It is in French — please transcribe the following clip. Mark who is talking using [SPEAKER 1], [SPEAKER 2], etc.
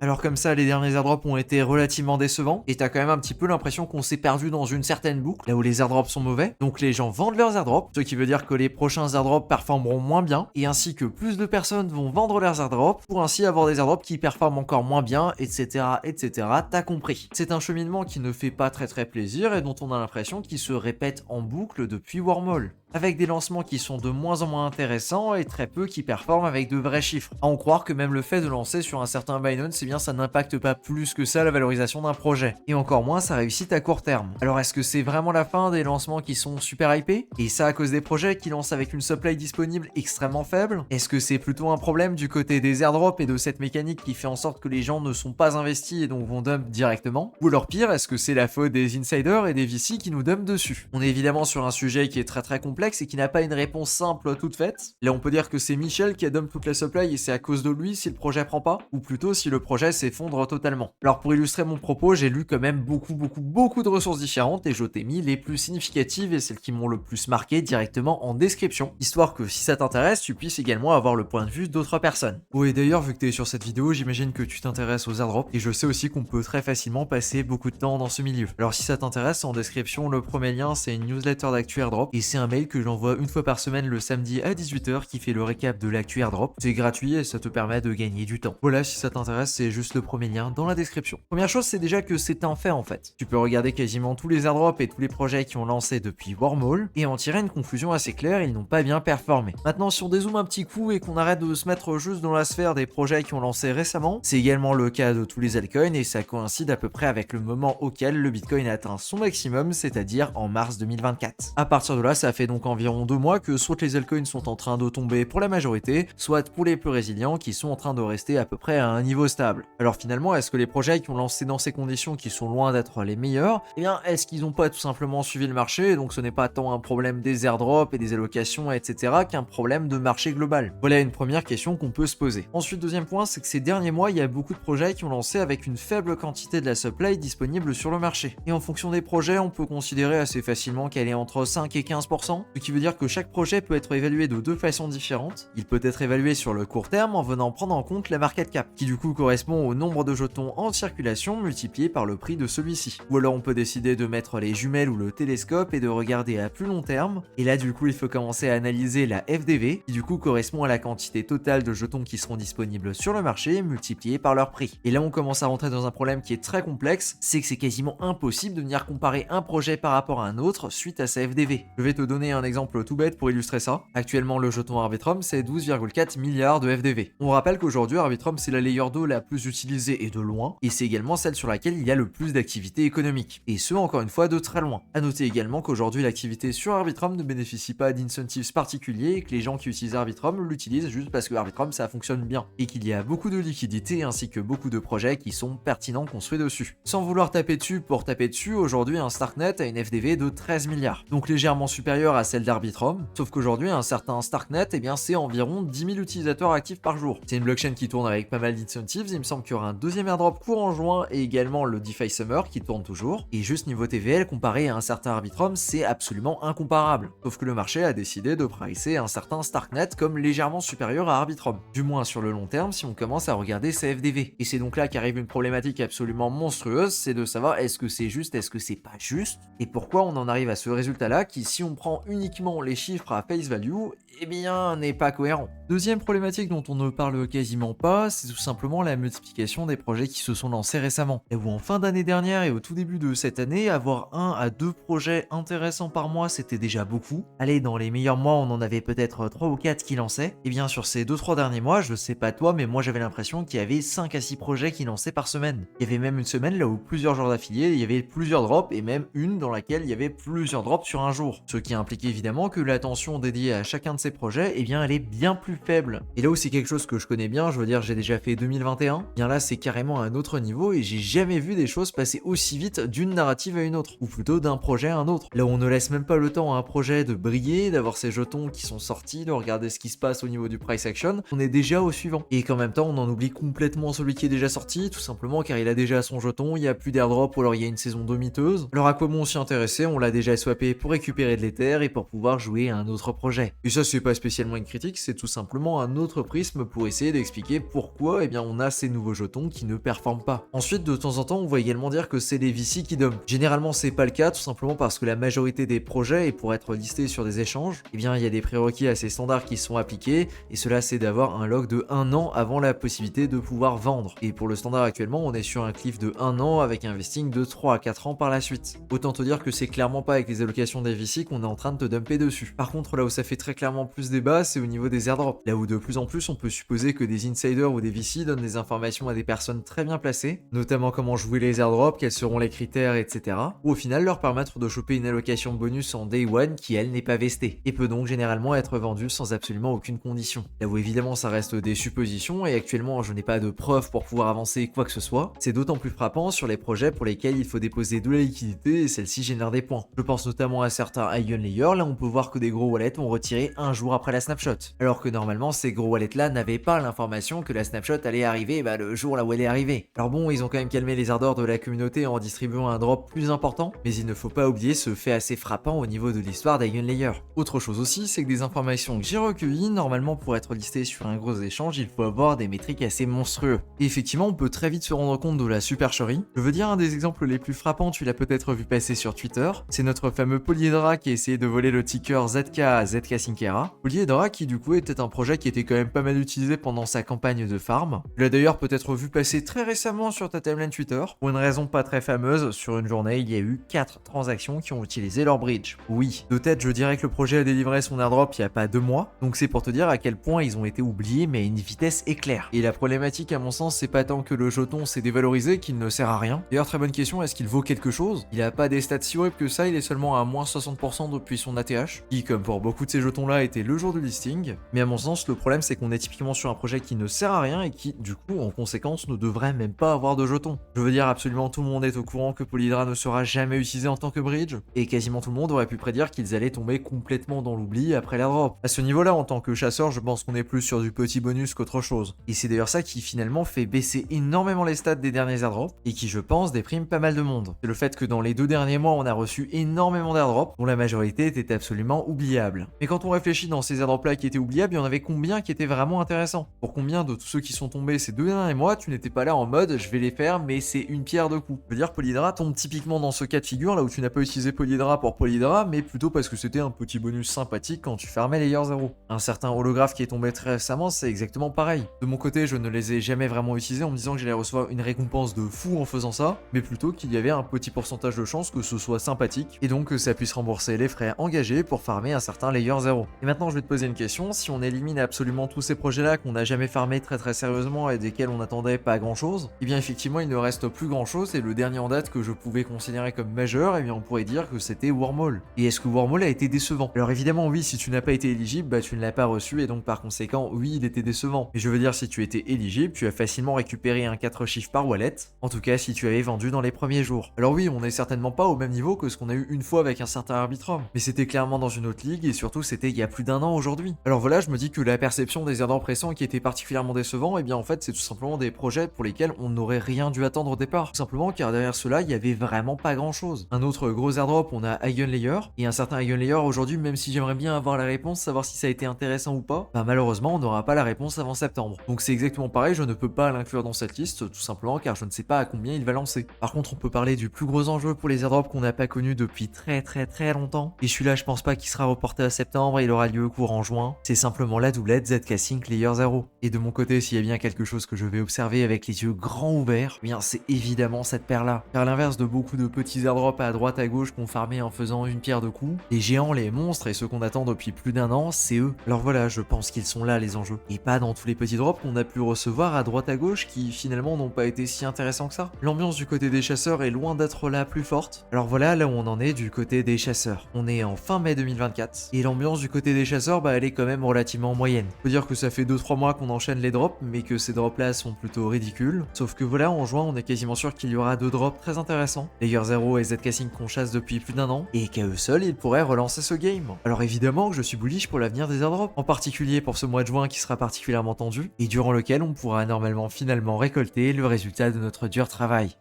[SPEAKER 1] Alors comme ça, les derniers airdrops ont été relativement décevants, et t'as quand même un petit peu l'impression qu'on s'est perdu dans une certaine boucle, là où les airdrops sont mauvais, donc les gens vendent leurs airdrops, ce qui veut dire que les prochains airdrops performeront moins bien, et ainsi que plus de personnes vont vendre leurs airdrops, pour ainsi avoir des airdrops qui performent encore moins bien, etc. etc. T'as compris. C'est un cheminement qui ne fait pas très plaisir, et dont on a l'impression qu'il se répète en boucle depuis Wormhole, avec des lancements qui sont de moins en moins intéressants et très peu qui performent avec de vrais chiffres. À en croire que même le fait de lancer sur un certain Binance, eh bien ça n'impacte pas plus que ça la valorisation d'un projet, et encore moins sa réussite à court terme. Alors est-ce que c'est vraiment la fin des lancements qui sont super hypés, et ça à cause des projets qui lancent avec une supply disponible extrêmement faible? Est-ce que c'est plutôt un problème du côté des airdrops et de cette mécanique qui fait en sorte que les gens ne sont pas investis et donc vont dump directement? Ou alors pire, est-ce que c'est la faute des insiders et des VC qui nous dumpent dessus? On est évidemment sur un sujet qui est très complexe et qui n'a pas une réponse simple toute faite. Là on peut dire que c'est Michel qui a dump toute la supply et c'est à cause de lui si le projet prend pas, ou plutôt si le projet s'effondre totalement. Alors pour illustrer mon propos, j'ai lu quand même beaucoup de ressources différentes, et je t'ai mis les plus significatives et celles qui m'ont le plus marqué directement en description, histoire que si ça t'intéresse, tu puisses également avoir le point de vue d'autres personnes. Oui, d'ailleurs, vu que t'es sur cette vidéo, j'imagine que tu t'intéresses aux airdrops, et je sais aussi qu'on peut très facilement passer beaucoup de temps dans ce milieu. Alors si ça t'intéresse, en description, le premier lien, c'est une newsletter d'actu airdrop, et c'est un mail que j'envoie une fois par semaine le samedi à 18h qui fait le récap de l'actu airdrop. C'est gratuit et ça te permet de gagner du temps. Voilà, si ça t'intéresse, c'est juste le premier lien dans la description. Première chose, c'est déjà que c'est un fait en fait. Tu peux regarder quasiment tous les airdrops et tous les projets qui ont lancé depuis Wormhole et en tirer une conclusion assez claire, ils n'ont pas bien performé. Maintenant, si on dézoome un petit coup et qu'on arrête de se mettre juste dans la sphère des projets qui ont lancé récemment, c'est également le cas de tous les altcoins, et ça coïncide à peu près avec le moment auquel le Bitcoin a atteint son maximum, c'est-à-dire en mars 2024. À partir de là, ça fait donc environ 2 mois que soit les altcoins sont en train de tomber pour la majorité, soit pour les plus résilients qui sont en train de rester à peu près à un niveau stable. Alors finalement, est-ce que les projets qui ont lancé dans ces conditions qui sont loin d'être les meilleurs, eh bien est-ce qu'ils n'ont pas tout simplement suivi le marché, donc ce n'est pas tant un problème des airdrops et des allocations, etc. qu'un problème de marché global? Voilà une première question qu'on peut se poser. Ensuite, deuxième point, c'est que ces derniers mois, il y a beaucoup de projets qui ont lancé avec une faible quantité de la supply disponible sur le marché. Et en fonction des projets, on peut considérer assez facilement qu'elle est entre 5 et 15%, ce qui veut dire que chaque projet peut être évalué de deux façons différentes. Il peut être évalué sur le court terme en venant prendre en compte la market cap, qui du coup correspond au nombre de jetons en circulation multiplié par le prix de celui-ci. Ou alors on peut décider de mettre les jumelles ou le télescope et de regarder à plus long terme, et là du coup il faut commencer à analyser la FDV, qui du coup correspond à la quantité totale de jetons qui seront disponibles sur le marché multiplié par leur prix. Et là on commence à rentrer dans un problème qui est très complexe, c'est que c'est quasiment impossible de venir comparer un projet par rapport à un autre suite à sa FDV. Je vais te donner un exemple tout bête pour illustrer ça. Actuellement le jeton Arbitrum c'est 12,4 milliards de FDV. On rappelle qu'aujourd'hui Arbitrum c'est la layer 2 la plus utilisée et de loin, et c'est également celle sur laquelle il y a le plus d'activité économique, et ce encore une fois de très loin. A noter également qu'aujourd'hui l'activité sur Arbitrum ne bénéficie pas d'incentives particuliers et que les gens qui utilisent Arbitrum l'utilisent juste parce que Arbitrum ça fonctionne bien, et qu'il y a beaucoup de liquidités ainsi que beaucoup de projets qui sont pertinents construits dessus. Sans vouloir taper dessus pour taper dessus, aujourd'hui un Starknet a une FDV de 13 milliards, donc légèrement supérieure à celle d'Arbitrum, sauf qu'aujourd'hui un certain Starknet, eh bien c'est environ 10 000 utilisateurs actifs par jour. C'est une blockchain qui tourne avec pas mal d'incentives, il me semble qu'il y aura un deuxième airdrop courant juin et également le DeFi Summer qui tourne toujours, et juste niveau TVL comparé à un certain Arbitrum c'est absolument incomparable, sauf que le marché a décidé de pricer un certain Starknet comme légèrement supérieur à Arbitrum, du moins sur le long terme si on commence à regarder sa FDV. Et c'est donc là qu'arrive une problématique absolument monstrueuse, c'est de savoir est-ce que c'est juste, est-ce que c'est pas juste, et pourquoi on en arrive à ce résultat là qui, si on prend uniquement les chiffres à face value, eh bien n'est pas cohérent. Deuxième problématique dont on ne parle quasiment pas, c'est tout simplement la multiplication des projets qui se sont lancés récemment. Et où en fin d'année dernière et au tout début de cette année, avoir 1 à 2 projets intéressants par mois c'était déjà beaucoup. Allez, dans les meilleurs mois on en avait peut-être 3 ou 4 qui lançaient. Et bien sur ces 2-3 derniers mois, je sais pas toi, mais moi j'avais l'impression qu'il y avait 5 à 6 projets qui lançaient par semaine. Il y avait même une semaine là où plusieurs jours d'affiliés, il y avait plusieurs drops, et même une dans laquelle il y avait plusieurs drops sur un jour. Ce qui implique évidemment que l'attention dédiée à chacun de ces projets, eh bien elle est bien plus faible. Et là où c'est quelque chose que je connais bien, je veux dire j'ai déjà fait 2021, bien là c'est carrément un autre niveau et j'ai jamais vu des choses passer aussi vite d'une narrative à une autre, ou plutôt d'un projet à un autre. Là où on ne laisse même pas le temps à un projet de briller, d'avoir ses jetons qui sont sortis, de regarder ce qui se passe au niveau du price action, on est déjà au suivant. Et qu'en même temps on en oublie complètement celui qui est déjà sorti, tout simplement car il a déjà son jeton, il n'y a plus d'airdrop ou alors il y a une saison 2 miteuse. Alors à quoi bon s'y intéresser, on l'a déjà swappé pour récupérer de l'Ether et pour pouvoir jouer à un autre projet. Et ça, c'est pas spécialement une critique, c'est tout simplement un autre prisme pour essayer d'expliquer pourquoi on a ces nouveaux jetons qui ne performent pas. Ensuite, de temps en temps, on va également dire que c'est les VC qui dumpent. Généralement, c'est pas le cas, tout simplement parce que la majorité des projets, et pour être listés sur des échanges, il y a des prérequis assez standards qui sont appliqués, et cela c'est d'avoir un lock de 1 an avant la possibilité de pouvoir vendre. Et pour le standard actuellement, on est sur un cliff de 1 an avec un vesting de 3 à 4 ans par la suite. Autant te dire que c'est clairement pas avec les allocations des VC qu'on est en train de te dumper dessus. Par contre, là où ça fait très clairement plus débat, c'est au niveau des airdrops. Là où de plus en plus on peut supposer que des insiders ou des VC donnent des informations à des personnes très bien placées, notamment comment jouer les airdrops, quels seront les critères, etc. Ou au final leur permettre de choper une allocation bonus en day one qui elle n'est pas vestée, et peut donc généralement être vendue sans absolument aucune condition. Là où évidemment ça reste des suppositions, et actuellement je n'ai pas de preuves pour pouvoir avancer quoi que ce soit, c'est d'autant plus frappant sur les projets pour lesquels il faut déposer de la liquidité et celle-ci génère des points. Je pense notamment à certains Ion Layer, là on peut voir que des gros wallets ont retiré un jour après la snapshot, alors que normalement ces gros wallets là n'avaient pas l'information que la snapshot allait arriver le jour là où elle est arrivée. Alors bon, ils ont quand même calmé les ardeurs de la communauté en distribuant un drop plus important, mais il ne faut pas oublier ce fait assez frappant au niveau de l'histoire d'Ion Layer. Autre chose aussi, c'est que des informations que j'ai recueillies, normalement pour être listées sur un gros échange, il faut avoir des métriques assez monstrueux. Et effectivement, on peut très vite se rendre compte de la supercherie. Je veux dire, un des exemples les plus frappants, tu l'as peut-être vu passer sur Twitter, c'est notre fameux Polyhedra qui a essayé de voler le ticker ZK à ZK Sinkera. Polyhedra qui du coup était un projet qui était quand même pas mal utilisé pendant sa campagne de farm. Tu l'as d'ailleurs peut-être vu passer très récemment sur ta timeline Twitter. Pour une raison pas très fameuse, sur une journée, il y a eu 4 transactions qui ont utilisé leur bridge. Oui, de tête, je dirais que le projet a délivré son airdrop il y a pas 2 mois, donc c'est pour te dire à quel point ils ont été oubliés, mais à une vitesse éclair. Et la problématique à mon sens, c'est pas tant que le jeton s'est dévalorisé qu'il ne sert à rien. D'ailleurs, très bonne question, est-ce qu'il vaut quelque chose? Il a pas des stats si horribles que ça, il est seulement à moins 60% depuis son ATH, qui comme pour beaucoup de ces jetons là était le jour du listing. Mais à mon sens, le problème c'est qu'on est typiquement sur un projet qui ne sert à rien et qui, du coup, en conséquence, ne devrait même pas avoir de jetons. Je veux dire, absolument tout le monde est au courant que Polyhedra ne sera jamais utilisé en tant que bridge, et quasiment tout le monde aurait pu prédire qu'ils allaient tomber complètement dans l'oubli après l'airdrop. À ce niveau-là, en tant que chasseur, je pense qu'on est plus sur du petit bonus qu'autre chose. Et c'est d'ailleurs ça qui finalement fait baisser énormément les stats des derniers airdrops, et qui, je pense, déprime pas mal de monde. C'est le fait que dans les 2 derniers mois, on a reçu énormément d'airdrops, dont la majorité était absolument oubliable. Mais quand on réfléchit dans ces airdrops-là qui étaient oubliables, il y en avait combien qui étaient vraiment intéressants? Pour combien de tous ceux qui sont tombés ces 2 derniers mois, tu n'étais pas là en mode je vais les faire, mais c'est une pierre de coups. Je veux dire, Polyhedra tombe typiquement dans ce cas de figure là où tu n'as pas utilisé Polyhedra pour Polyhedra, mais plutôt parce que c'était un petit bonus sympathique quand tu fermais Layer 0. Un certain holographe qui est tombé très récemment, c'est exactement pareil. De mon côté, je ne les ai jamais vraiment utilisés en me disant que j'allais recevoir une récompense de fou en faisant ça, mais plutôt qu'il y avait un petit pourcentage de chance que ce soit sympathique, et donc que ça puisse rembourser les frais engagés pour farmer un certain Layer 0. Et maintenant, je vais te poser une question, si on élimine absolument tous ces projets-là qu'on n'a jamais farmé très sérieusement et desquels on n'attendait pas grand-chose, et bien effectivement, il ne reste plus grand-chose, et le dernier en date que je pouvais considérer comme majeur, et bien on pourrait dire que c'était Wormhole. Et est-ce que Wormhole a été décevant? Alors évidemment, oui, si tu n'as pas été éligible, tu ne l'as pas reçu, et donc par conséquent, oui, il était décevant. Mais je veux dire, si tu étais éligible, tu as facilement récupéré un 4 chiffres par wallet, en tout cas si tu avais vendu dans les premiers jours. Alors oui, on n'est certainement pas au même niveau que ce qu'on a eu une fois avec un certain Arbitrum, mais c'était clairement dans une autre ligue, et surtout c'était il y a plus d'1 an aujourd'hui. Alors voilà, je me dis que la perception des airdrops récents qui était particulièrement décevant, et bien en fait c'est tout simplement des projets pour lesquels on n'aurait rien dû attendre au départ. Tout simplement car derrière cela, il y avait vraiment pas grand chose. Un autre gros airdrop, on a Ion Layer, et un certain Ion Layer aujourd'hui, même si j'aimerais bien avoir la réponse, savoir si ça a été intéressant ou pas, malheureusement on n'aura pas la réponse avant septembre. Donc c'est exactement pareil, je ne peux pas l'inclure dans cette liste, tout simplement car je ne sais pas à combien il va lancer. Par contre, on peut parler du plus gros enjeu pour les airdrops qu'on n'a pas connu depuis très longtemps, et celui-là je pense pas qu'il sera reporté à septembre, et il aura lieu courant juin. C'est simplement la doublette ZK Sync Layer 0. Et de mon côté, s'il y a bien quelque chose que je vais observer avec les yeux grands ouverts, eh bien c'est évidemment cette paire-là. Car à l'inverse de beaucoup de petits airdrops à droite à gauche qu'on farmait en faisant une pierre de coups, les géants, les monstres et ceux qu'on attend depuis plus d'1 an, c'est eux. Alors voilà, je pense qu'ils sont là les enjeux. Et pas dans tous les petits drops qu'on a pu recevoir à droite à gauche qui finalement n'ont pas été si intéressants que ça. L'ambiance du côté des chasseurs est loin d'être la plus forte. Alors voilà là où on en est du côté des chasseurs. On est en fin mai 2024 et l'ambiance du côté des chasseurs, elle est quand même relativement moyenne. Faut dire que ça fait 2-3 mois qu'on enchaîne les drops, mais que ces drops là sont plutôt ridicules. Sauf que voilà, en juin, on est quasiment sûr qu'il y aura 2 drops très intéressants. Layer 0 et ZK Sync qu'on chasse depuis plus d'1 an, et qu'à eux seuls, ils pourraient relancer ce game. Alors évidemment que je suis bullish pour l'avenir des airdrops, en particulier pour ce mois de juin qui sera particulièrement tendu, et durant lequel on pourra normalement finalement récolter le résultat de notre dur travail.